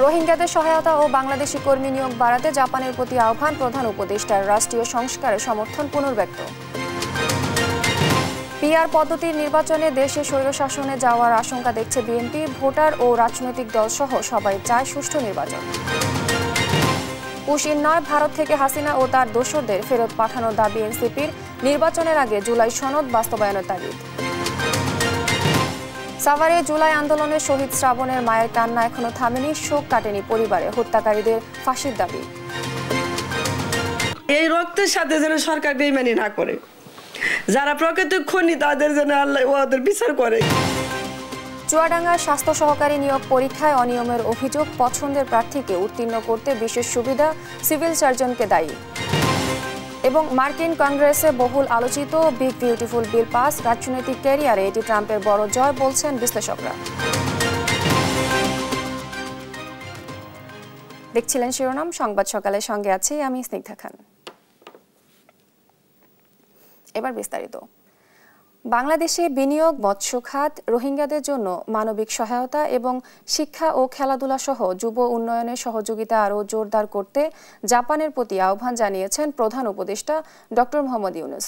রোহিঙ্গাদের সহায়তা ও বাংলাদেশি কর্মী নিয়োগ বাড়াতে জাপানের প্রতি আহ্বান প্রধান উপদেষ্টার। রাষ্ট্রীয় সংস্কারের সমর্থন পুনর্ব্যক্ত। পিআর পদ্ধতির নির্বাচনে দেশে স্বৈরশাসনে যাওয়ার আশঙ্কা দেখছে বিএনপি। ভোটার ও রাজনৈতিক দলসহ সবাই চায় সুষ্ঠু নির্বাচন। পুশিন নয়, ভারত থেকে হাসিনা ও তার দোসরদের ফেরত পাঠানোর দাবি এনসিপির। নির্বাচনের আগে জুলাই সনদ বাস্তবায়নের তাগিদ। সাভারে জুলাই আন্দোলনে শহীদ শ্রাবণের মায়ের কান্না এখনো থামেনি, শোক কাটেনি পরিবারে। হত্যাকারীদের ফাঁসির দাবি। এই রক্তের সাথে যেন সরকার বেইমানি না করে, যারা প্রকৃত খুনি তাদের যেন আল্লাহ ওদের বিচার করে। চুয়াডাঙ্গার স্বাস্থ্য সহকারী নিয়োগ পরীক্ষায় অনিয়মের অভিযোগ। পছন্দের প্রার্থীকে উত্তীর্ণ করতে বিশেষ সুবিধা, সিভিল সার্জনকে দায়ী। এবং মার্কিন কংগ্রেসে বহুল আলোচিত বিগ বিউটিফুল বিল পাস। রাজনৈতিক ক্যারিয়ারে এটি ট্রাম্পের বড় জয় বলছেন বিশ্লেষকরা। দেখছিলেন শিরোনাম সংবাদ সকালের সঙ্গে আছি আমি স্নিগ্ধা খান। এবার বিস্তারিত। বাংলাদেশে বিনিয়োগ, মৎস্য খাত, রোহিঙ্গাদের জন্য মানবিক সহায়তা এবং শিক্ষা ও খেলাধুলা সহ যুব উন্নয়নের সহযোগিতা আরও জোরদার করতে জাপানের প্রতি আহ্বান জানিয়েছেন প্রধান উপদেষ্টা ডক্টর মোহাম্মদ ইউনুস।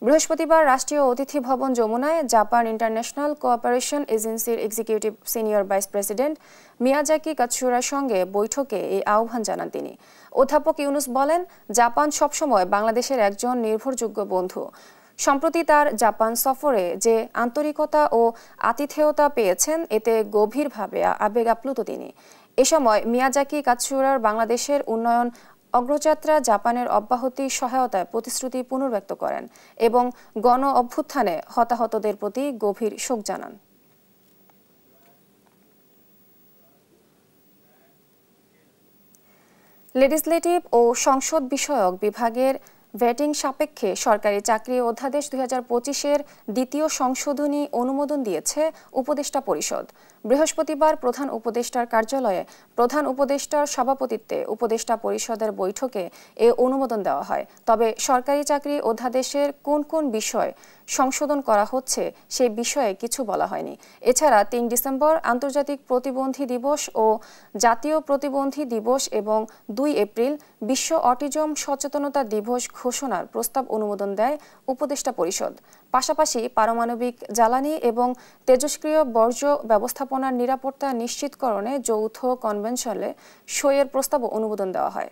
বৃহস্পতিবার রাষ্ট্রীয় অতিথি ভবন যমুনায় জাপান ইন্টারন্যাশনাল কোঅপারেশন এজেন্সির executive senior vice president Miyazaki কাতসুরার সঙ্গে বৈঠকে এই আহ্বান জানান তিনি। অধ্যাপক ইউনুস বলেন, জাপান সবসময় বাংলাদেশের একজন নির্ভরযোগ্য বন্ধু। সম্প্রতি তার জাপান সফরে যে আন্তরিকতা ও আতিথেয়তা পেয়েছেন এতে গভীরভাবে আবেগ আপ্লুত তিনি। এ সময় মিয়াজাকি কাতসুরার বাংলাদেশের উন্নয়ন অগ্রযাত্রা জাপানের অব্যাহতি সহায়তায় প্রতিশ্রুতি পুনর্ব্যক্ত করেন এবং গণ অভ্যুত্থানে হতাহতদের প্রতি গভীর শোক জানান। লেজিসলেটিভ ও সংসদ বিষয়ক বিভাগের ভেটিং সাপেক্ষে সরকারি চাকরি অধ্যাদেশ 2025-এর দ্বিতীয় সংশোধনী অনুমোদন দিয়েছে উপদেষ্টা পরিষদ। বৃহস্পতিবার প্রধান উপদেষ্টার কার্যালয়ে প্রধান উপদেষ্টার সভাপতিত্বে উপদেষ্টা পরিষদের বৈঠকে এ অনুমোদন দেওয়া হয়। তবে সরকারি চাকরি অধ্যাদেশের কোন কোন বিষয় সংশোধন করা হচ্ছে সেই বিষয়ে কিছু বলা হয়নি। এছাড়া 3 ডিসেম্বর আন্তর্জাতিক প্রতিবন্ধী দিবস ও জাতীয় প্রতিবন্ধী দিবস এবং 2 এপ্রিল বিশ্ব অটিজম সচেতনতা দিবস ঘোষণার প্রস্তাব অনুমোদন দেয় উপদেষ্টা পরিষদ। পাশাপাশি পারমাণবিক জ্বালানি এবং তেজস্ক্রিয় বর্জ্য ব্যবস্থাপনার নিরাপত্তা নিশ্চিতকরণে যৌথ কনভেনশনে সইয়ের প্রস্তাবও অনুমোদন দেওয়া হয়।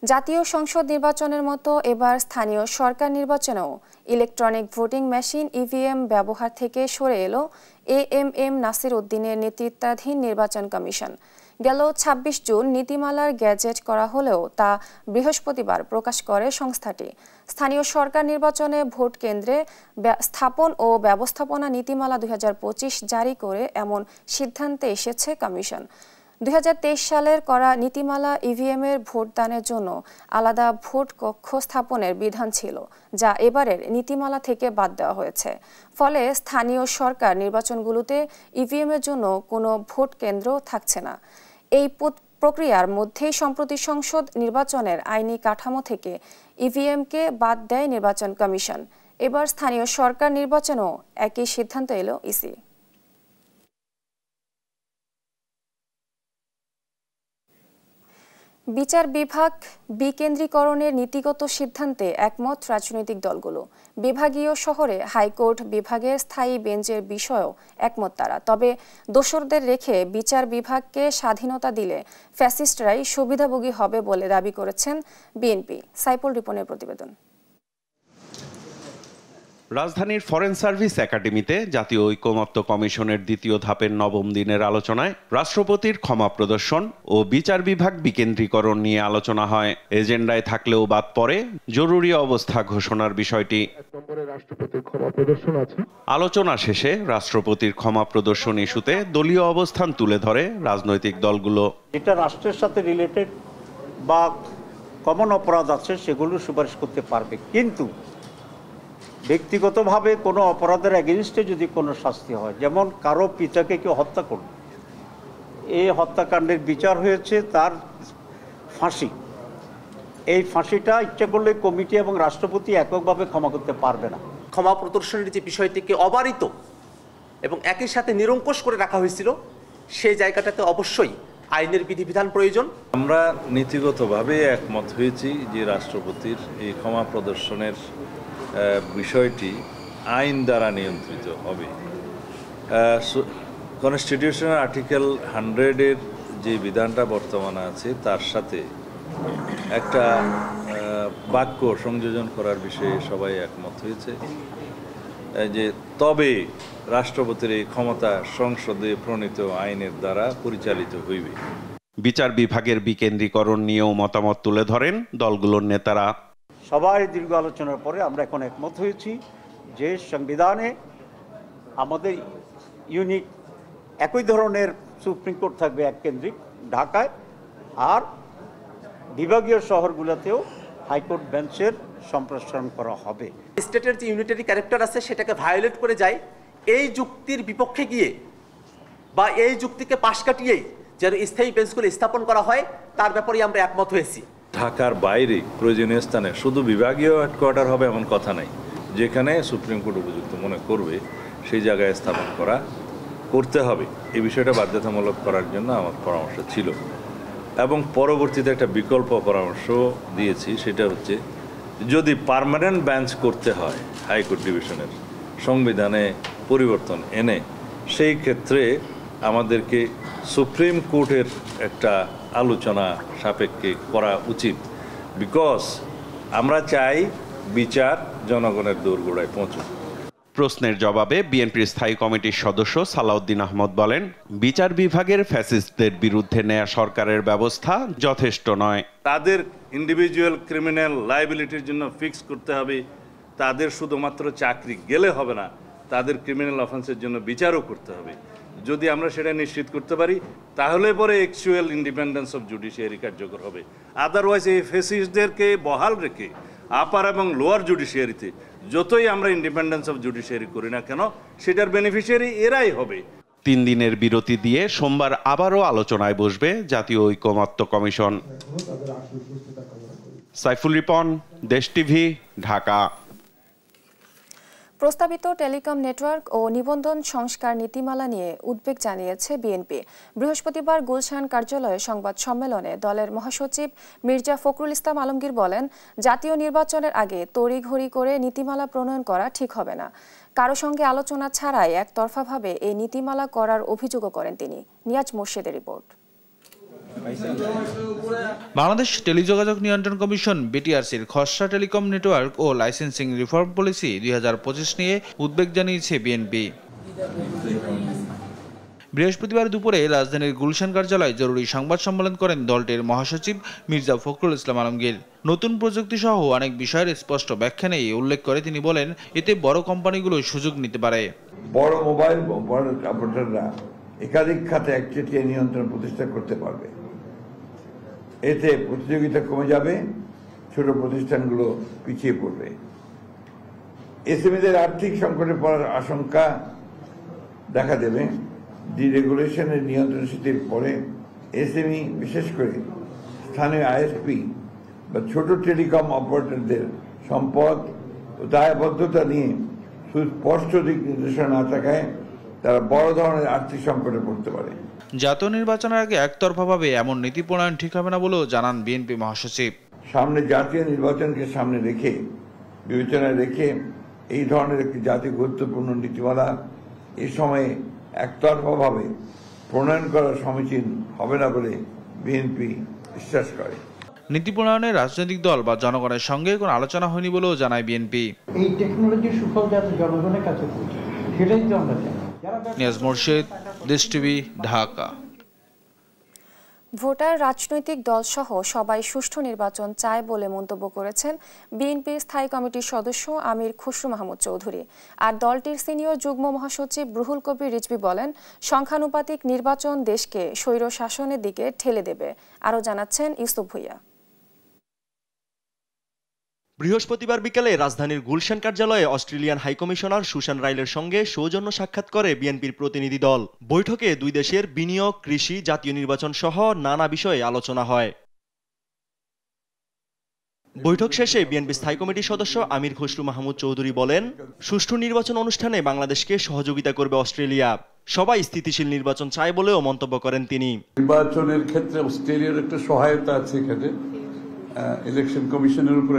জাতীয় সংসদ নির্বাচনের মতো এবার স্থানীয় সরকার নির্বাচনেও ইলেকট্রনিক ভোটিং মেশিন ইভিএম ব্যবহার থেকে সরে এলো এএমএম নাসির উদ্দিনের নেতৃত্বাধীন নির্বাচন কমিশন। গেল 26 জুন নীতিমালার গ্যাজেট করা হলেও তা বৃহস্পতিবার প্রকাশ করে সংস্থাটি। স্থানীয় সরকার নির্বাচনে ভোট কেন্দ্রে স্থাপন ও ব্যবস্থাপনা নীতিমালা 2025 জারি করে এমন সিদ্ধান্তে এসেছে কমিশন। 2023 সালের করা নীতিমালা ইভিএমের ভোটদানের জন্য আলাদা ভোট কক্ষ স্থাপনের বিধান ছিল, যা এবারের নীতিমালা থেকে বাদ দেওয়া হয়েছে। ফলে স্থানীয় সরকার নির্বাচনগুলোতে ইভিএমের জন্য কোনো ভোট কেন্দ্র থাকছে না। এই প্রক্রিয়ার মধ্যেই সম্প্রতি সংসদ নির্বাচনের আইনি কাঠামো থেকে ইভিএমকে বাদ দেয় নির্বাচন কমিশন। এবার স্থানীয় সরকার নির্বাচনেও একই সিদ্ধান্ত এলো ইসি। বিচার বিভাগ বিকেন্দ্রীকরণের নীতিগত সিদ্ধান্তে একমত রাজনৈতিক দলগুলো। বিভাগীয় শহরে হাইকোর্ট বিভাগের স্থায়ী বেঞ্চের বিষয়েও একমত তারা। তবে দোসরদের রেখে বিচার বিভাগকে স্বাধীনতা দিলে ফ্যাসিস্টরাই সুবিধাভোগী হবে বলে দাবি করেছেন বিএনপি। সাইফুল রিপনের প্রতিবেদন। রাজধানীর ফরেন সার্ভিস একাডেমিতে জাতীয় ঐকমত্য কমিশনের দ্বিতীয় ধাপের 9ম দিনের আলোচনায় রাষ্ট্রপতির ক্ষমা প্রদর্শন ও বিচার বিভাগ বিকেন্দ্রীকরণ নিয়ে আলোচনা হয়। এজেন্ডায় থাকলেও বাদ পড়ে জরুরি অবস্থা ঘোষণার বিষয়টি। আলোচনা শেষে রাষ্ট্রপতির ক্ষমা প্রদর্শন ইস্যুতে দলীয় অবস্থান তুলে ধরে রাজনৈতিক দলগুলো। যেটা রাষ্ট্রের সাথে রিলেটেড বা কমন অপরাধ আছে সেগুলো সুপারিশ করতে পারবে, কিন্তু ব্যক্তিগতভাবে কোনো অপরাধের এগেইনস্টে যদি কোনো শাস্তি হয়, যেমন কারো পিতাকে কেউ হত্যা করল, এই হত্যাকাণ্ডের বিচার হয়েছে তার ফাঁসি, এই ফাঁসিটা ইচ্ছা করলে কমিটি এবং রাষ্ট্রপতি এককভাবে ক্ষমা করতে পারবে না। ক্ষমা প্রদর্শনের যে বিষয়টিকে অবারিত এবং একই সাথে নিরঙ্কুশ করে রাখা হয়েছিল, সেই জায়গাটাতে অবশ্যই আইনের বিধিবিধান প্রয়োজন। আমরা নীতিগতভাবে একমত হয়েছি যে রাষ্ট্রপতির এই ক্ষমা প্রদর্শনের বিষয়টি আইন দ্বারা নিয়ন্ত্রিত হবে। কনস্টিটিউশনের আর্টিকেল 100-এর যে বিধানটা বর্তমানে আছে তার সাথে একটা বাক্য সংযোজন করার বিষয়ে সবাই একমত হয়েছে যে তবে রাষ্ট্রপতির এই ক্ষমতা সংসদে প্রণীত আইনের দ্বারা পরিচালিত হইবে। বিচার বিভাগের বিকেন্দ্রীকরণ নিয়েও মতামত তুলে ধরেন দলগুলোর নেতারা। সবাই দীর্ঘ আলোচনার পরে আমরা এখন একমত হয়েছি যে সংবিধানে আমাদের ইউনিক একই ধরনের সুপ্রিম কোর্ট থাকবে এক কেন্দ্রিক ঢাকায়, আর বিভাগীয় শহরগুলোতেও হাইকোর্ট বেঞ্চের সম্প্রসারণ করা হবে। স্টেটের যে ইউনিটারি ক্যারেক্টার আছে সেটাকে ভায়োলেট করে যায়, এই যুক্তির বিপক্ষে গিয়ে বা এই যুক্তিকে পাশ কাটিয়েই যেন স্থায়ী বেঞ্চগুলো স্থাপন করা হয় তার ব্যাপারে আমরা একমত হয়েছি। ঢাকার বাইরে প্রয়োজনীয় স্থানে শুধু বিভাগীয় হেডকোয়ার্টার হবে এমন কথা নাই, যেখানে সুপ্রিম কোর্ট উপযুক্ত মনে করবে সেই জায়গায় স্থাপন করতে হবে। এই বিষয়টা বাধ্যতামূলক করার জন্য আমার পরামর্শ ছিল এবং পরবর্তীতে একটা বিকল্প পরামর্শ দিয়েছি, সেটা হচ্ছে যদি পার্মানেন্ট বেঞ্চ করতে হয় হাইকোর্ট ডিভিশনের সংবিধানে পরিবর্তন এনে, সেই ক্ষেত্রে আমাদেরকে সুপ্রিম কোর্টের একটা আলোচনা সাপেক্ষে করা উচিত, বিকজ আমরা চাই বিচার জনগণের দোরগোড়ায় পৌঁছুক। প্রশ্নের জবাবে বিএনপির স্থায়ী কমিটির সদস্য সালাউদ্দিন আহমদ বলেন, বিচার বিভাগের ফ্যাসিস্টদের বিরুদ্ধে নেয়া সরকারের ব্যবস্থা যথেষ্ট নয়। তাদের ইন্ডিভিজুয়াল ক্রিমিনাল লায়াবিলিটির জন্য ফিক্স করতে হবে, তাদের শুধুমাত্র চাকরি গেলে হবে না, তাদের ক্রিমিনাল অফেন্সের জন্য বিচারও করতে হবে। যদি আমরা সেটা নিশ্চিত করতে পারি তাহলে পরে অ্যাকচুয়াল ইন্ডিপেন্ডেন্স অফ জুডিশিয়ারি কার্যকর হবে। আদারওয়াইজ এই ফ্যাসিস্টদেরকে বহাল রেখে আপার এবং লোয়ার জুডিশিয়ারিতে যতই আমরা ইন্ডিপেন্ডেন্স অফ জুডিশিয়ারি করি না কেন, সেটার বেনিফিশিয়ারি এরাই হবে। 3 দিনের বিরতি দিয়ে সোমবার আবারও আলোচনায় বসবে জাতীয় ঐকমত্য কমিশন। সাইফুল রিপন, দেশ টিভি, ঢাকা। প্রস্তাবিত টেলিকম নেটওয়ার্ক ও নিবন্ধন সংস্কার নীতিমালা নিয়ে উদ্বেগ জানিয়েছে বিএনপি। বৃহস্পতিবার গুলশান কার্যালয়ে সংবাদ সম্মেলনে দলের মহাসচিব মির্জা ফখরুল ইসলাম আলমগীর বলেন, জাতীয় নির্বাচনের আগে তড়িঘড়ি করে নীতিমালা প্রণয়ন করা ঠিক হবে না। কারো সঙ্গে আলোচনা ছাড়াই একতরফাভাবে এই নীতিমালা করার অভিযোগও করেন তিনি। নিয়াজ মোর্শেদের রিপোর্ট। বাংলাদেশ টেলিযোগাযোগ নিয়ন্ত্রণ কমিশন বিটিআরসির খসড়া টেলিকম নেটওয়ার্ক ও লাইসেন্সিং রিফর্ম পলিসি 2025 নিয়ে উদ্বেগ জানিয়েছে বিএনপি। বৃহস্পতিবার দুপুরে রাজধানীর গুলশান কার্যালয়ে জরুরি সংবাদ সম্মেলন করেন দলটির মহাসচিব মির্জা ফখরুল ইসলাম আলমগীর। নতুন প্রযুক্তি সহ অনেক বিষয়ের স্পষ্ট ব্যাখ্যা নেই উল্লেখ করে তিনি বলেন, এতে বড় কোম্পানিগুলো সুযোগ নিতে পারে। বড় মোবাইল অপারেটররা একাধিক খাতে একচেটিয়া নিয়ন্ত্রণ প্রতিষ্ঠা করতে পারবে। এতে প্রতিযোগিতা কমে যাবে, ছোট প্রতিষ্ঠানগুলো পিছিয়ে পড়বে। এসএমইদের আর্থিক সংকটে পড়ার আশঙ্কা দেখা দেবে। ডিরেগুলেশনের নিয়ন্ত্রণ শিথিল পরে এসএমই, বিশেষ করে স্থানীয় আইএসপি বা ছোট টেলিকম অপারেটরদের সম্পদ ও দায়বদ্ধতা নিয়ে সুস্পষ্ট দিক নির্দেশনা না থাকায় তারা বড় ধরনের আর্থিক সংকটে পড়তে পারে। জাতীয় নির্বাচনের আগে একতরফাভাবে এমন নীতি প্রণয়ন ঠিক হবে না বলেও জানান বিএনপি মহাসচিব। সামনে জাতীয় নির্বাচনকে সামনে রেখে, বিবেচনায় রেখে এই ধরনের একটি জাতীয় গুরুত্বপূর্ণ নীতিমালা এই সময়ে একতরফাভাবে প্রণয়ন করা সমীচীন হবে না বলে বিএনপি বিশ্বাস করে। নীতি প্রণয়নে রাজনৈতিক দল বা জনগণের সঙ্গে কোনো আলোচনা হয়নি বলেও জানায় বিএনপি। এই টেকনোলজির সুফল যাতে জনগণের কাছে পৌঁছে, সেটাই তো আমরা চাই। নিয়াজ মোর্শেদ, দেশ টিভি, ঢাকা। ভোটার, রাজনৈতিক দলসহ সবাই সুষ্ঠু নির্বাচন চায় বলে মন্তব্য করেছেন বিএনপির স্থায়ী কমিটির সদস্য আমির খসরু মাহমুদ চৌধুরী। আর দলটির সিনিয়র যুগ্ম মহাসচিব রুহুল কবির রিজভী বলেন, সংখ্যানুপাতিক নির্বাচন দেশকে স্বৈর শাসনের দিকে ঠেলে দেবে। আরও জানাচ্ছেন ইউসুফ ভুইয়া। বৃহস্পতিবার বিকেলে রাজধানীর গুলশান কার্যালয়ে অস্ট্রেলিয়ান হাইকমিশনার সুশান রাইলের সঙ্গে সৌজন্য সাক্ষাৎ করে বিএনপির প্রতিনিধি দল। বৈঠকে দুই দেশের বিনিয়োগ, কৃষি, জাতীয় নির্বাচন সহ নানা বিষয়ে আলোচনা হয়। বৈঠক শেষে বিএনপি স্থায়ী কমিটির সদস্য আমির খসরু মাহমুদ চৌধুরী বলেন, সুষ্ঠু নির্বাচন অনুষ্ঠানে বাংলাদেশকে সহযোগিতা করবে অস্ট্রেলিয়া। সবাই স্থিতিশীল নির্বাচন চায় বলেও মন্তব্য করেন তিনি। নির্বাচনের ক্ষেত্রে অস্ট্রেলিয়ার একটা সহায়তা আছে এখানে, ইলেকশন কমিশনের উপর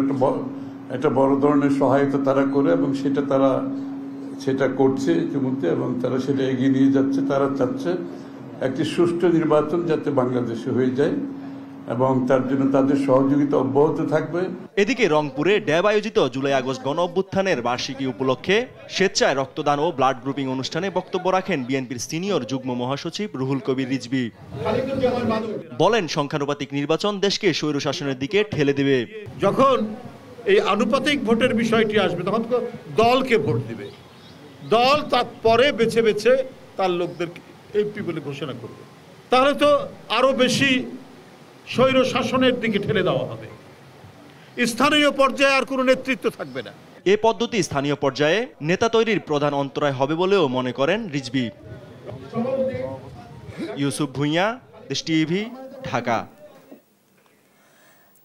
একটা বড় ধরনের সহায়তা তারা করে এবং সেটা করছে ইতিমধ্যে এবং তারা সেটা এগিয়ে নিয়ে যাচ্ছে। তারা চাচ্ছে একটি সুষ্ঠু নির্বাচন যাতে বাংলাদেশে হয়ে যায় এবং তার জন্য তাদের সহযোগিতা অব্যাহত থাকবে। এদিকে রংপুরে ড্যাব আয়োজিত জুলাই আগস্ট গণ অভ্যুত্থানের বার্ষিকী উপলক্ষে স্বেচ্ছায় রক্তদান ও ব্লাড গ্রুপিং অনুষ্ঠানে বক্তব্য রাখেন বিএনপির সিনিয়র যুগ্ম মহাসচিব রুহুল কবির রিজভী। বলেন, সংখ্যানুপাতিক নির্বাচন দেশকে স্বৈরশাসনের দিকে ঠেলে দেবে। যখন এই আনুপাতিক ভোটের বিষয়টি আসবে তখন দলকে ভোট দিবে, দল তারপরে বেছে বেছে তার লোকদের এমপি বলে ঘোষণা করবে, তাহলে তো আরো বেশি স্বৈর শাসনের দিকে ঠেলে দেওয়া হবে। স্থানীয় পর্যায়ে আর কোনো নেতৃত্ব থাকবে না। এ পদ্ধতি স্থানীয় পর্যায়ে নেতা তৈরির প্রধান অন্তরায় হবে বলেও মনে করেন রিজভী। ইউসুফ ভুঁইয়া, দেশ টিভি, ঢাকা।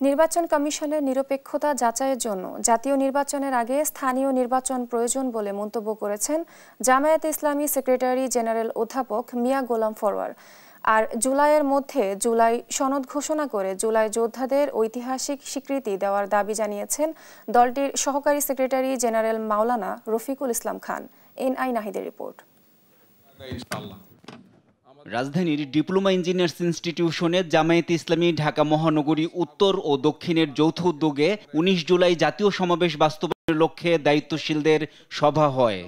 নির্বাচন কমিশনের নিরপেক্ষতা যাচাইয়ের জন্য জাতীয় নির্বাচনের আগে স্থানীয় নির্বাচন প্রয়োজন বলে মন্তব্য করেছেন জামায়াতে ইসলামী সেক্রেটারি জেনারেল অধ্যাপক মিয়া গোলাম ফরওয়ার। আর জুলাইয়ের মধ্যে জুলাই সনদ ঘোষণা করে জুলাই যোদ্ধাদের ঐতিহাসিক স্বীকৃতি দেওয়ার দাবি জানিয়েছেন দলটির সহকারী সেক্রেটারি জেনারেল মাওলানা রফিকুল ইসলাম খান। এনআই নাহিদের রিপোর্ট। রাজধানীর ডিপ্লোমা ইঞ্জিনিয়ার্স ইনস্টিটিউশনে জামায়াতে ইসলামী ঢাকা মহানগরী উত্তর ও দক্ষিণের যৌথ উদ্যোগে ১৯ জুলাই জাতীয় সমাবেশ বাস্তবায়নের লক্ষ্যে দায়িত্বশীলদের সভা হয়।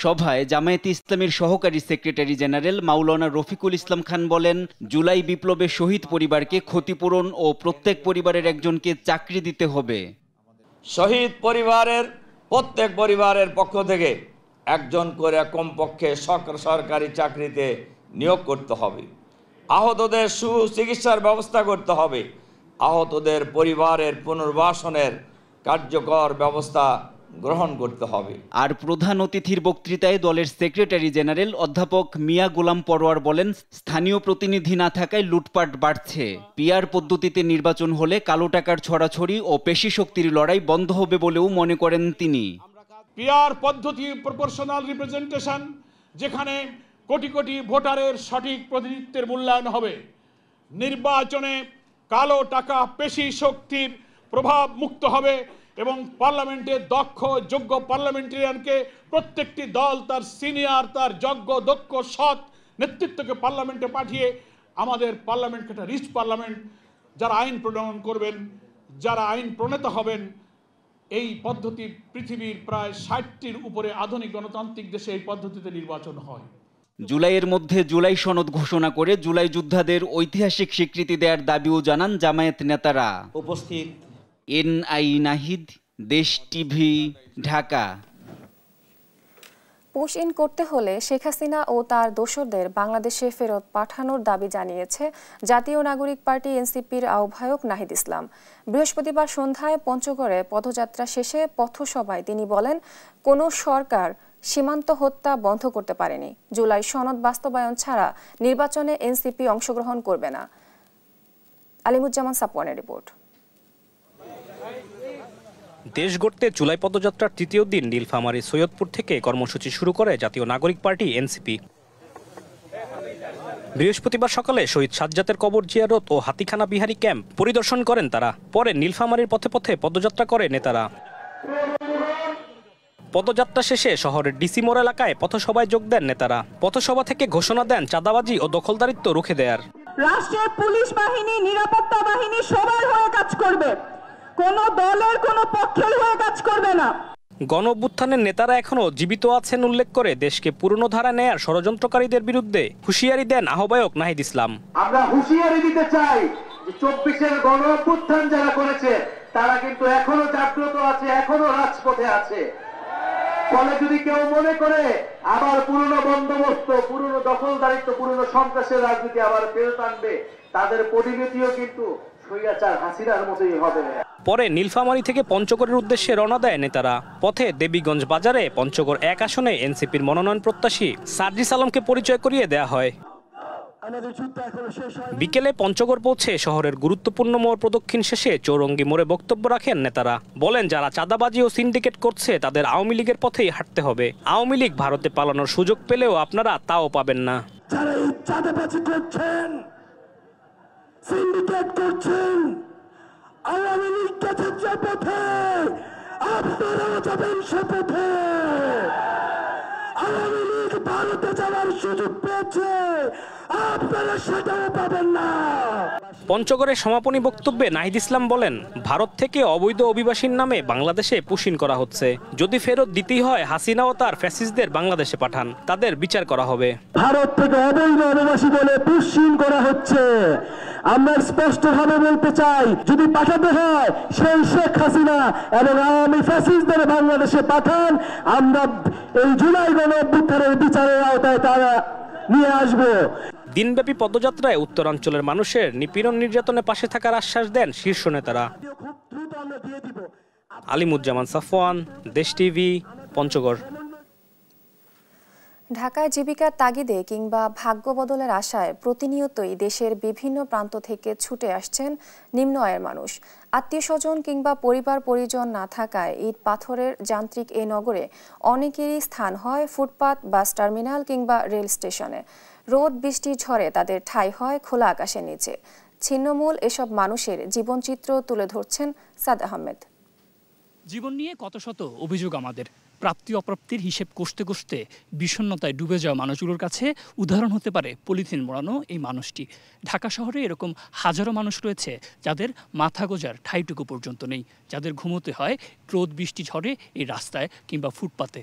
সভায় জামায়াতে ইসলামীর সহকারী সেক্রেটারি জেনারেল মাওলানা রফিকুল ইসলাম খান বলেন, জুলাই বিপ্লবে শহীদ পরিবারকে ক্ষতিপূরণ ও প্রত্যেক পরিবারের একজনকে চাকরি দিতে হবে। শহীদ পরিবারের প্রত্যেক পরিবারের পক্ষ থেকে একজন করে কমপক্ষে সরকারি চাকরিতে নিয়োগ করতে হবে। আহতদের সুচিকিৎসার ব্যবস্থা করতে হবে। আহতদের পরিবারের পুনর্বাসনের কার্যকর ব্যবস্থা গ্রহণ করতে হবে। আর প্রধান অতিথির বক্তৃতায় দলের সেক্রেটারি জেনারেল অধ্যাপক মিয়া গোলাম পরোয়ার বলেন, স্থানীয় প্রতিনিধি না থাকায় লুটপাট বাড়ছে। পিআর পদ্ধতিতে নির্বাচন হলে কালো টাকার ছড়াছড়ি ও পেশি শক্তির লড়াই বন্ধ হবে বলেও মনে করেন তিনি। পিআর পদ্ধতি প্রপোর্শনাল রিপ্রেজেন্টেশন, যেখানে কোটি কোটি ভোটারের সঠিক প্রতিনিধিত্বের মূল্যায়ন হবে। নির্বাচনে কালো টাকা পেশি শক্তির প্রভাব মুক্ত হবে এবং পার্লামেন্টে দক্ষ যোগ্য পার্লামেন্টারিয়ানকে প্রত্যেকটি দল তার সিনিয়র, তার যোগ্য দক্ষ সৎ নেতৃত্বকে পার্লামেন্টে পাঠিয়ে আমাদের পার্লামেন্টকে একটা রিচ পার্লামেন্ট, যারা আইন প্রণয়ন করবেন, যারা আইন প্রণেতা হবেন। এই পদ্ধতি পৃথিবীর প্রায় ৬০টির উপরে আধুনিক গণতান্ত্রিক দেশে এই পদ্ধতিতে নির্বাচন হয়। জুলাইয়ের মধ্যে জুলাই সনদ ঘোষণা করে জুলাই যোদ্ধাদের ঐতিহাসিক স্বীকৃতি দেওয়ার দাবিও জানান জামায়াত নেতারা। উপস্থিত এনআই নাহিদ, দেশ টিভি, ঢাকা। পুশ ইন করতে হলে শেখ হাসিনা ও তার দোসরদের বাংলাদেশে ফেরত পাঠানোর দাবি জানিয়েছে জাতীয় নাগরিক পার্টি এনসিপির আহ্বায়ক নাহিদ ইসলাম। বৃহস্পতিবার সন্ধ্যায় পঞ্চগড়ে পদযাত্রা শেষে পথসভায় তিনি বলেন, কোনো সরকার সীমান্ত হত্যা বন্ধ করতে পারেনি। জুলাই সনদ বাস্তবায়ন ছাড়া নির্বাচনে এনসিপি অংশগ্রহণ করবে না। আলিমুজ্জামান সাপওয়ানের রিপোর্ট। দেশ গড়তে জুলাই পদযাত্রার তৃতীয় দিন নীলফামারী সৈয়দপুর থেকে কর্মসূচি শুরু করে জাতীয় নাগরিক পার্টি এনসিপি। বৃহস্পতিবার সকালে শহীদ সাজ্জাদের কবর জিয়ারত ও হাতিখানা বিহারী ক্যাম্প পরিদর্শন করেন তারা। পরে নীলফামারীর পথে পথে পদযাত্রা করে নেতারা। পদযাত্রা শেষে শহরের ডিসি মোড় এলাকায় পথসভায় যোগ দেন নেতারা। পথসভা থেকে ঘোষণা দেন চাঁদাবাজি ও দখলদারিত্ব রুখে দেয়ার। রাষ্ট্রের পুলিশ বাহিনী, নিরাপত্তা বাহিনী সবার হয়ে কাজ করবে, কোন দলের কোন পক্ষের হয়ে কাজ করবে না। গণ অভ্যুত্থানের নেতারা এখনো জীবিত আছেন উল্লেখ করে দেশকে পুরনো ধারা নেয়ার ষড়যন্ত্রকারীদের বিরুদ্ধে হুঁশিয়ারি দেন আহ্বায়ক নাহিদ ইসলাম। আমরা হুঁশিয়ারি দিতে চাই যে 24-এর গণ অভ্যুত্থান যারা করেছে তারা কিন্তু এখনো জাগ্রত আছে, এখনো রাজপথে আছে। ফলে যদি কেউ মনে করে আবার পুরনো বন্দোবস্ত, পুরনো দখলদারিত্ব, পুরনো সন্ত্রাসের রাজনীতি আবার ফেরত আনবে, তাদের পরিণতিও কিন্তু স্বৈরাচার হাসিনার মতোই হবে। পরে নীলফামারী থেকে পঞ্চগড়ের উদ্দেশ্যে রওনা দেয় নেতারা। পথে দেবীগঞ্জ বাজারে পঞ্চগড় ১ আসনে এনসিপির মনোনয়ন প্রত্যাশী সার্জিস আলমকে পরিচয় করিয়ে দেয়া হয়। বিকেলে পঞ্চগড় পৌঁছে শহরের গুরুত্বপূর্ণ মোড় প্রদক্ষিণ শেষে চৌরঙ্গী মোড়ে বক্তব্য রাখেন নেতারা। বলেন, যারা চাঁদাবাজি ও সিন্ডিকেট করছে তাদের আওয়ামী লীগের পথেই হাঁটতে হবে। আওয়ামী লীগ ভারতে পালানোর সুযোগ পেলেও আপনারা তাও পাবেন না। যারা এই চাঁদাবাজি করছেন, সিন্ডিকেট করছেন, আওয়ামী লীগ গেছে যে পথে, আপনারাও যাবেন সে পথে। আওয়ামী লীগ ভারতে যাওয়ার সুযোগ পেয়েছে, আপনারা সেটাও পাবেন না। পঞ্চগড়ের সমাপনী বক্তব্যে নাহিদ ইসলাম বলেন, ভারত থেকে অবৈধ অভিবাসীর নামে বাংলাদেশে পুশিন করা হচ্ছে। যদি ফেরত দিতেই হয়, হাসিনা ও তার ফ্যাসিস্টদের বাংলাদেশে পাঠান, তাদের বিচার করা হবে। ভারত থেকে অবৈধ অভিবাসী বলে পুশিন করা হচ্ছে। আমরা স্পষ্টভাবে বলতে চাই, যদি পাঠাতে হয় সেই শেখ হাসিনা এবং আওয়ামী ফ্যাসিস্টদের বাংলাদেশে পাঠান, আমরা এই জুলাই গণঅভ্যুত্থানের বিচারের আওতায় তারা নিয়ে আসবো। দিনব্যাপী পদযাত্রায় উত্তরাঞ্চলের মানুষের নিপীড়ন নির্যাতনের পাশে থাকার আশ্বাস দেন শীর্ষ নেতারা। আলিমুজ্জামান সাফওয়ান, দেশ টিভি, পঞ্চগড়। ঢাকায় জীবিকার তাগিদে কিংবা ভাগ্য বদলের আশায় প্রতিনিয়তই দেশের বিভিন্ন প্রান্ত থেকে ছুটে আসছেন নিম্ন আয়ের মানুষ। আত্মীয় স্বজন কিংবা পরিবার পরিজন না থাকায় ইট পাথরের যান্ত্রিক এই নগরে অনেকেরই স্থান হয় ফুটপাত, বাস টার্মিনাল কিংবা রেল স্টেশনে। রোদ বৃষ্টি ঝড়ে তাদের ঠাঁই হয় খোলা আকাশের নিচে। ছিন্নমূল এসব মানুষের জীবনচিত্র তুলে ধরছেন সাদ আহমেদ। জীবন নিয়ে কত শত অভিযোগ আমাদের। প্রাপ্তি অপ্রাপ্তির হিসেব কষতে কষতে বিষণ্ণতায় ডুবে যাওয়া মানুষগুলোর কাছে উদাহরণ হতে পারে পলিথিন মোড়ানো এই মানুষটি। ঢাকা শহরে এরকম হাজারো মানুষ রয়েছে যাদের মাথা গোজার ঠাইটুকু পর্যন্ত নেই, যাদের ঘুমোতে হয় রোদ বৃষ্টি ঝড়ে এই রাস্তায় কিংবা ফুটপাতে।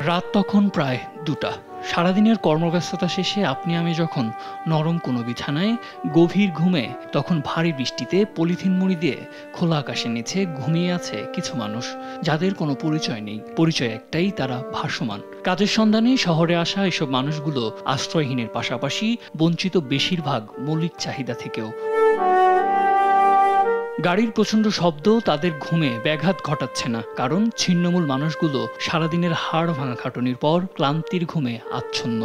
রাত তখন প্রায় 2টা। সারাদিনের কর্মব্যস্ততা শেষে আপনি আমি যখন নরম কোনো বিছানায় গভীর ঘুমে, তখন ভারী বৃষ্টিতে পলিথিন মুড়ি দিয়ে খোলা আকাশের নিচে ঘুমিয়ে আছে কিছু মানুষ, যাদের কোনো পরিচয় নেই। পরিচয় একটাই, তারা ভাসমান। কাজের সন্ধানে শহরে আসা এসব মানুষগুলো আশ্রয়হীনের পাশাপাশি বঞ্চিত বেশিরভাগ মৌলিক চাহিদা থেকেও। গাড়ির প্রচণ্ড শব্দ তাদের ঘুমে ব্যাঘাত ঘটাচ্ছে না, কারণ ছিন্নমূল মানুষগুলো সারাদিনের হাড় ভাঙা খাটুনির পর ক্লান্তির ঘুমে আচ্ছন্ন।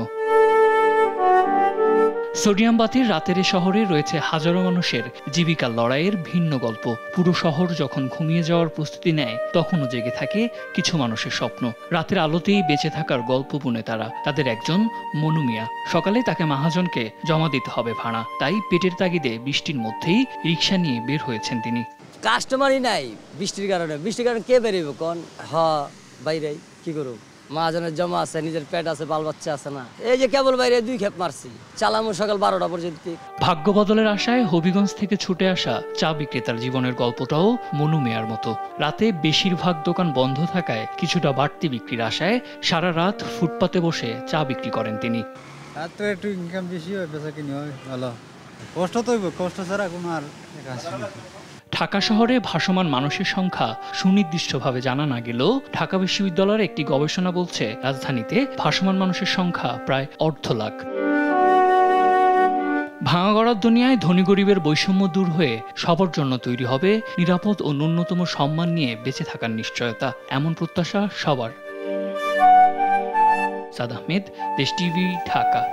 সোডিয়াম বাতির রাতের শহরে রয়েছে হাজারো মানুষের জীবিকার লড়াইয়ের ভিন্ন গল্প। পুরো শহর যখন ঘুমিয়ে যাওয়ার প্রস্তুতি নেয়, তখনও জেগে থাকে কিছু মানুষের স্বপ্ন। রাতের আলোতেই বেঁচে থাকার গল্প বুনে তারা। তাদের একজন মনু মিয়া। সকালে তাকে মহাজনকে জমা দিতে হবে ভাড়া, তাই পেটের তাগিদে বৃষ্টির মধ্যেই রিক্সা নিয়ে বের হয়েছেন তিনি। কাস্টমারই নাই বৃষ্টির কারণে। বৃষ্টির কারণে কে বেরোবে কোন? বাইরে কি করব, মহাজনের জমা আছে, নিজের পেট আছে, বাল বাচ্চা আছে না। এই যে কেবল বাইরে 2 খেপ মারছি, চালামো সকাল 12টা পর্যন্ত। ভাগ্য বদলের আশায় হবিগঞ্জ থেকে ছুটে আসা চা বিক্রেতার জীবনের গল্পটাও মনু মেয়ার মতো। রাতে বেশিরভাগ দোকান বন্ধ থাকায় কিছুটা বাড়তি বিক্রির আশায় সারা রাত ফুটপাতে বসে চা বিক্রি করেন তিনি। তো একটু ইনকাম বেশি হয়, বেচা কিনি হয় ভালো। কষ্ট তো হইব, কষ্ট ছাড়া কোনো আর কাজ নেই। ঢাকা শহরে ভাসমান মানুষের সংখ্যা সুনির্দিষ্টভাবে জানা না গেলেও ঢাকা বিশ্ববিদ্যালয়ের একটি গবেষণা বলছে, রাজধানীতে ভাসমান মানুষের সংখ্যা প্রায় 1.5 লাখ। ভাঙাগড়ার দুনিয়ায় ধনী গরিবের বৈষম্য দূর হয়ে সবার জন্য তৈরি হবে নিরাপদ ও ন্যূনতম সম্মান নিয়ে বেঁচে থাকার নিশ্চয়তা, এমন প্রত্যাশা সবার। সাদ আহমেদ, দেশ টিভি, ঢাকা।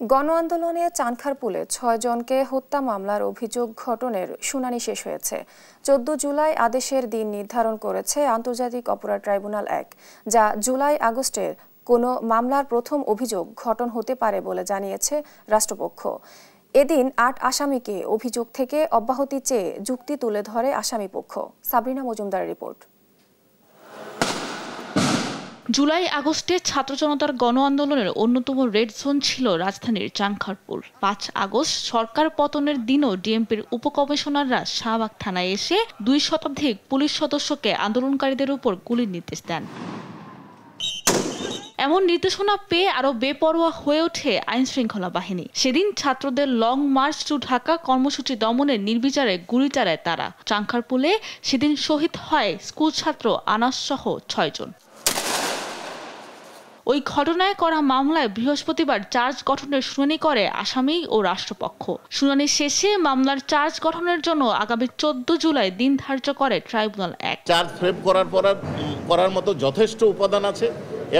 গণ আন্দোলনে চানখারপুলে 6 জনকে হত্যা মামলার অভিযোগ গঠনের শুনানি শেষ হয়েছে। 14 জুলাই আদেশের দিন নির্ধারণ করেছে আন্তর্জাতিক অপরাধ ট্রাইব্যুনাল 1, যা জুলাই আগস্টের কোনো মামলার প্রথম অভিযোগ গঠন হতে পারে বলে জানিয়েছে রাষ্ট্রপক্ষ। এদিন 8 আসামিকে অভিযোগ থেকে অব্যাহতি চেয়ে যুক্তি তুলে ধরে আসামিপক্ষ। সাবরিনা মজুমদারের রিপোর্ট। জুলাই আগস্টে ছাত্র জনতার গণ আন্দোলনের অন্যতম রেড জোন ছিল রাজধানীর চানখারপুল। 5 আগস্ট সরকার পতনের দিনও ডিএমপির উপকমিশনাররা শাহবাগ থানায় এসে 2 শতাধিক পুলিশ সদস্যকে আন্দোলনকারীদের উপর গুলির নির্দেশ দেন। এমন নির্দেশনা পেয়ে আরো বেপরোয়া হয়ে ওঠে আইন শৃঙ্খলা বাহিনী। সেদিন ছাত্রদের লং মার্চ টু ঢাকা কর্মসূচি দমনের নির্বিচারে গুলি চালায় তারা। চানখারপুলে সেদিন শহীদ হয় স্কুল ছাত্র আনাস সহ 6 জন। ওই ঘটনায় করা মামলায় বৃহস্পতিবার চার্জ গঠনের শুনানি করে আসামি ও রাষ্ট্রপক্ষ। শুনানি শেষে মামলার চার্জ গঠনের জন্য আগামী 14 জুলাই দিন ধার্য করে ট্রাইব্যুনাল 1। চার্জ ফ্রেম করার পর করার মতো যথেষ্ট উপাদান আছে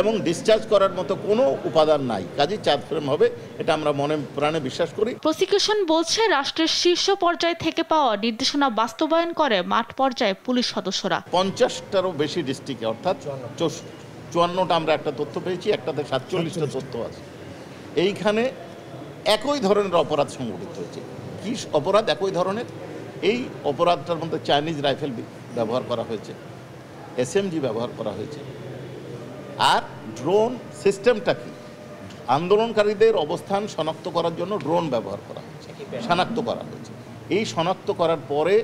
এবং ডিসচার্জ করার মতো কোনো উপাদান নাই, কাজেই চার্জ ফ্রেম হবে, এটা আমরা মনে প্রাণে বিশ্বাস করি। প্রসিকিউশন বলছে রাষ্ট্রের শীর্ষ পর্যায় থেকে পাওয়া নির্দেশনা বাস্তবায়ন করে মাঠ পর্যায়ে পুলিশ সদস্যরা। 50টারও বেশি ডিস্ট্রিক্টে, অর্থাৎ 54টা আমরা একটা তথ্য পেয়েছি, একটাতে 47টা তথ্য আছে। এইখানে একই ধরনের অপরাধ সংঘটিত হয়েছে। কি অপরাধ একই ধরনের? এই অপরাধটার মধ্যে চাইনিজ রাইফেল ব্যবহার করা হয়েছে, SMG ব্যবহার করা হয়েছে, আর ড্রোন সিস্টেমটা কি, আন্দোলনকারীদের অবস্থান শনাক্ত করার জন্য ড্রোন ব্যবহার করা হয়েছে, শনাক্ত করা হয়েছে। এই শনাক্ত করার পরে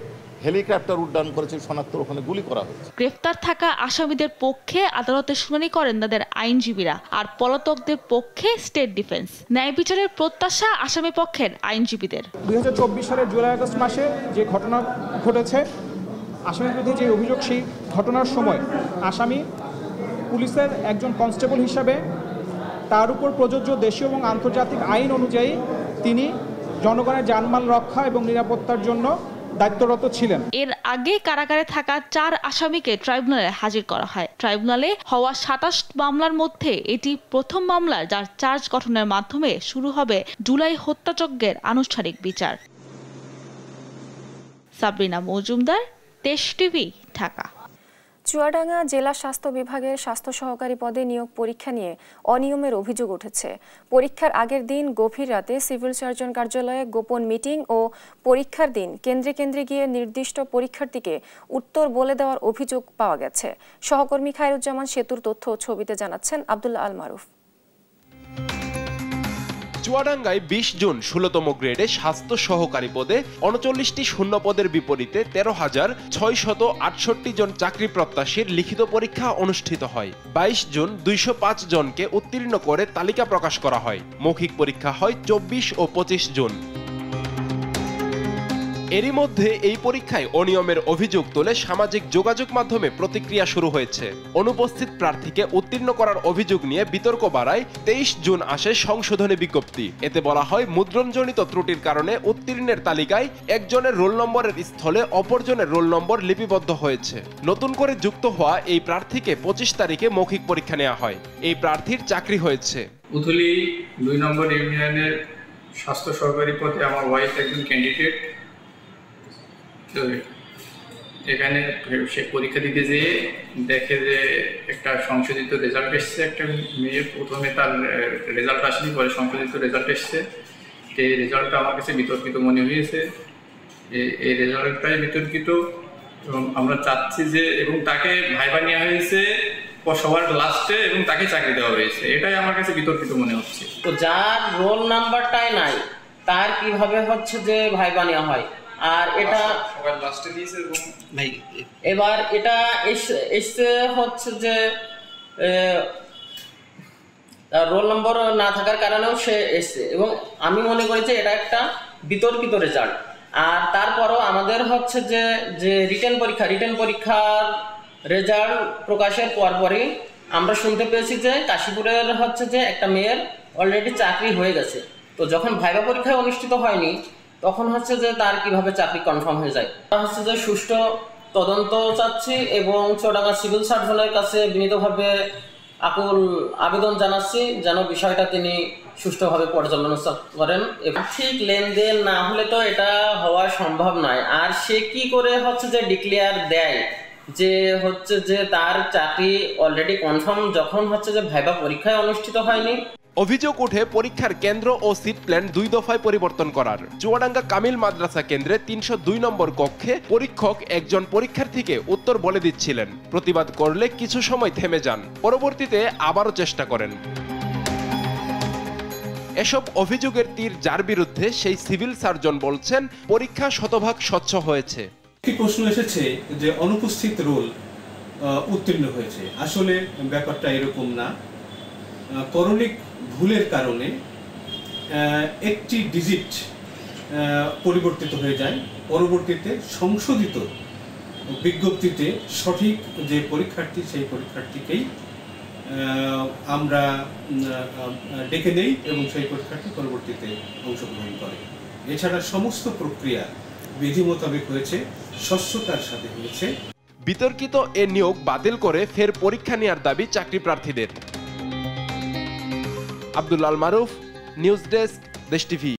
হেলিকপ্টার উড্ডয়ন করেছে, শনাক্তর ওখানে গুলি করা হয়েছে। গ্রেফতার থাকা আসামিদের পক্ষে আদালতে শুনানি করেন তাদের আইনজীবীরা, আর পলাতকদের পক্ষে স্টেট ডিফেন্স। ন্যায় বিচারের প্রত্যাশা আসামি পক্ষের আইনজীবীদের। 2024 সালের জুলাই আগস্ট মাসে যে ঘটনা ঘটেছে, আসামির বিরুদ্ধে যে অভিযোগ, সেই ঘটনার সময় আসামি পুলিশের একজন কনস্টেবল হিসাবে তার উপর প্রযোজ্য দেশীয় এবং আন্তর্জাতিক আইন অনুযায়ী তিনি জনগণের জানমাল রক্ষা এবং নিরাপত্তার জন্য দায়িত্বরত ছিলেন। এর আগে কারাগারে থাকা 4 আসামিকে ট্রাইব্যুনালে হাজির করা হয়। ট্রাইব্যুনালে হওয়া 27 মামলার মধ্যে এটি প্রথম মামলা, যার চার্জ গঠনের মাধ্যমে শুরু হবে জুলাই হত্যাযজ্ঞের আনুষ্ঠানিক বিচার। সাবরিনা মজুমদার, দেশ টিভি, ঢাকা। চুয়াডাঙ্গা জেলা স্বাস্থ্য বিভাগের স্বাস্থ্য সহকারী পদে নিয়োগ পরীক্ষা নিয়ে অনিয়মের অভিযোগ উঠেছে। পরীক্ষার আগের দিন গভীর রাতে সিভিল সার্জন কার্যালয়ে গোপন মিটিং ও পরীক্ষার দিন কেন্দ্রে কেন্দ্রে গিয়ে নির্দিষ্ট পরীক্ষার্থীকে উত্তর বলে দেওয়ার অভিযোগ পাওয়া গেছে। সহকর্মী খায়রুজ্জামান সেতুর তথ্য ও ছবিতে জানাচ্ছেন আব্দুল্লাহ আল মারুফ। চুয়াডাঙ্গায় 20 জুন 16তম গ্রেডে স্বাস্থ্য সহকারী পদে 39টি শূন্য পদের বিপরীতে 13,668 জন চাকরি প্রত্যাশীর লিখিত পরীক্ষা অনুষ্ঠিত হয়। 22 জুন 205 জনকে উত্তীর্ণ করে তালিকা প্রকাশ করা হয়। মৌখিক পরীক্ষা হয় 24 ও 25 জুন। এরই মধ্যে এই পরীক্ষায় অনিয়মের অভিযোগ তুলে সামাজিক যোগাযোগ মাধ্যমে প্রতিক্রিয়া শুরু হয়েছে। অনুপস্থিত প্রার্থীকে উত্তীর্ণ করার অভিযোগ নিয়ে বিতর্ক বাড়ায় 23 জুন আসে সংশোধনী বিজ্ঞপ্তি। এতে বলা হয়, মুদ্রণজনিত ত্রুটির কারণে উত্তীর্ণের তালিকায় একজনের রোল নম্বরের স্থলে অপরজনের রোল নম্বর লিপিবদ্ধ হয়েছে। নতুন করে যুক্ত হওয়া এই প্রার্থীকে 25 তারিখে মৌখিক পরীক্ষা নেওয়া হয়। এই প্রার্থীর চাকরি হয়েছে। উথলি 2 নম্বর ইউনিয়নের স্বাস্থ্য সহকারী পদে আমার ওয়াইফ একজন ক্যান্ডিডেট। এখানে সে পরীক্ষা দিতে যেয়ে দেখে যে একটা সংশোধিত রেজাল্ট এসছে। একটা মেয়ে প্রথমে তার রেজাল্ট আসেনি, পরে সংশোধিত রেজাল্ট এসছে। এই রেজাল্টটা আমার কাছে বিতর্কিত মনে হয়েছে। এই রেজাল্টটাই বিতর্কিত এবং আমরা চাচ্ছি যে, এবং তাকে ভাইবা নেওয়া হয়েছে সবার লাস্টে এবং তাকে চাকরি দেওয়া হয়েছে। এটাই আমার কাছে বিতর্কিত মনে হচ্ছে। তো যার রোল নাম্বারটাই নাই তার কিভাবে হচ্ছে যে ভাইবা নেওয়া হয়? আর এটা এবার এটা এসে হচ্ছে যে রোল নম্বর না থাকার কারণেও সে এসছে, এবং আমি মনে করি যে এটা একটা বিতর্কিত রেজাল্ট। আর তারপরও আমাদের হচ্ছে যে রিটেন পরীক্ষার রেজাল্ট প্রকাশের পরপরই আমরা শুনতে পেয়েছি যে কাশীপুরের হচ্ছে যে একটা মেয়ের অলরেডি চাকরি হয়ে গেছে। তো যখন ভাইবা পরীক্ষায় অনুষ্ঠিত হয়নি তখন হচ্ছে যে তার কিভাবে চাকরি কনফার্ম হয়ে যায়। হচ্ছে যে সুষ্ঠু তদন্ত চাচ্ছি এবং চুয়াডাঙ্গা সিভিল সার্জনের কাছে বিনীতভাবে আকুল আবেদন জানাচ্ছি যেন বিষয়টা তিনি সুষ্ঠুভাবে পর্যালোচনা করেন। এবং ঠিক লেনদেন না হলে তো এটা হওয়া সম্ভব নয়। আর সে কি করে হচ্ছে যে ডিক্লেয়ার দেয় যে হচ্ছে যে তার চাকরি অলরেডি কনফার্ম যখন হচ্ছে যে ভাইবা পরীক্ষায় অনুষ্ঠিত হয়নি। অভিযোগ ওঠে পরীক্ষার কেন্দ্র ও সিট প্ল্যান 2 দফায় পরিবর্তন করার। চুয়াডাঙ্গা কামিল মাদ্রাসা কেন্দ্রে 302 নম্বর কক্ষে পরীক্ষক একজন পরীক্ষার্থীকে উত্তর বলে দিচ্ছিলেন। প্রতিবাদ করলে কিছু সময় থেমে যান, পরবর্তীতে আবারও চেষ্টা করেন। এসব অভিযোগের তীর যার বিরুদ্ধে সেই সিভিল সার্জন বলছেন, পরীক্ষা শতভাগ স্বচ্ছ হয়েছে। একটি প্রশ্ন এসেছে যে অনুপস্থিত রোল উত্তীর্ণ হয়েছে। আসলে ব্যাপারটা এরকম না। করণিক ভুলের কারণে একটি ডিজিট পরিবর্তিত হয়ে যায়। পরবর্তীতে সংশোধিত বিজ্ঞপ্তিতে সঠিক যে পরীক্ষার্থী সেই পরীক্ষার্থীকেই আমরা ডেকে নেই এবং সেই পরীক্ষার্থী পরবর্তীতে অংশগ্রহণ করে। এছাড়া সমস্ত প্রক্রিয়া বিধি মোতাবেক হয়েছে, স্বচ্ছতার সাথে হয়েছে। বিতর্কিত এ নিয়োগ বাতিল করে ফের পরীক্ষা নেওয়ার দাবি চাকরি প্রার্থীদের। আব্দুল আল মারুফ, নিউজ ডেস্ক, দেশ টিভি।